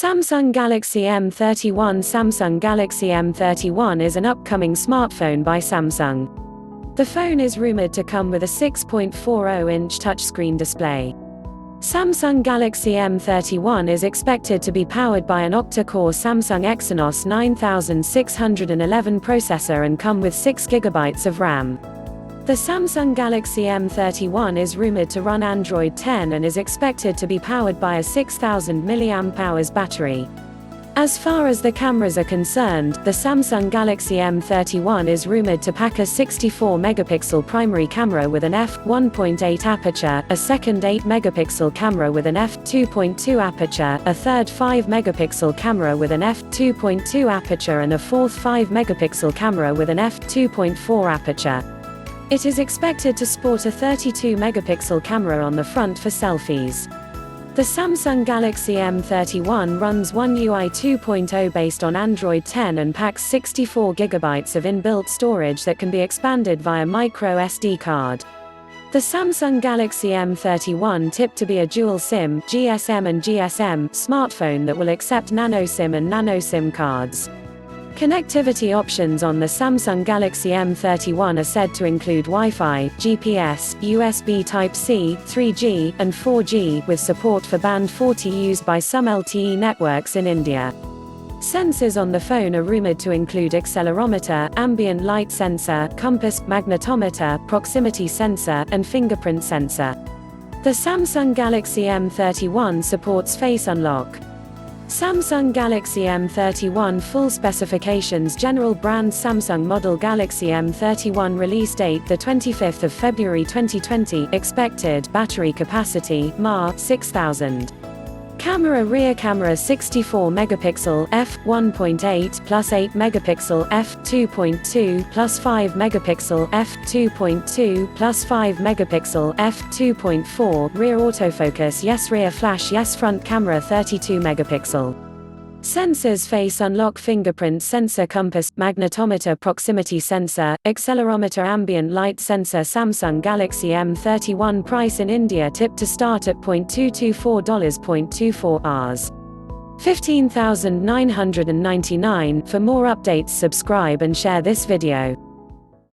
Samsung Galaxy M31. Samsung Galaxy M31 is an upcoming smartphone by Samsung. The phone is rumored to come with a 6.40-inch touchscreen display. Samsung Galaxy M31 is expected to be powered by an octa-core Samsung Exynos 9611 processor and come with 6 GB of RAM. The Samsung Galaxy M31 is rumored to run Android 10 and is expected to be powered by a 6000 mAh battery. As far as the cameras are concerned, the Samsung Galaxy M31 is rumored to pack a 64-megapixel primary camera with an f1.8 aperture, a second 8-megapixel camera with an f2.2 aperture, a third 5-megapixel camera with an f2.2 aperture and a fourth 5-megapixel camera with an f2.4 aperture. It is expected to sport a 32-megapixel camera on the front for selfies. The Samsung Galaxy M31 runs One UI 2.0 based on Android 10 and packs 64 GB of inbuilt storage that can be expanded via micro SD card. The Samsung Galaxy M31 tipped to be a dual SIM (GSM and GSM) smartphone that will accept nano SIM and nano SIM cards. Connectivity options on the Samsung Galaxy M31 are said to include Wi-Fi, GPS, USB Type-C, 3G, and 4G, with support for Band 40 used by some LTE networks in India. Sensors on the phone are rumored to include accelerometer, ambient light sensor, compass, magnetometer, proximity sensor, and fingerprint sensor. The Samsung Galaxy M31 supports Face Unlock. Samsung Galaxy M31 full specifications. General brand Samsung model Galaxy M31 release date the 25th of February 2020. Expected battery capacity mAh 6000. Camera rear camera 64 megapixel f1.8 plus 8 megapixel f2.2 plus 5 megapixel f2.2 plus 5 megapixel f2.4 rear autofocus yes, rear flash yes, front camera 32 megapixel. Sensors: face unlock, fingerprint sensor, compass, magnetometer, proximity sensor, accelerometer, ambient light sensor. Samsung Galaxy M31 price in India tipped to start at $0.224 Rs. 15,999. For more updates, subscribe and share this video.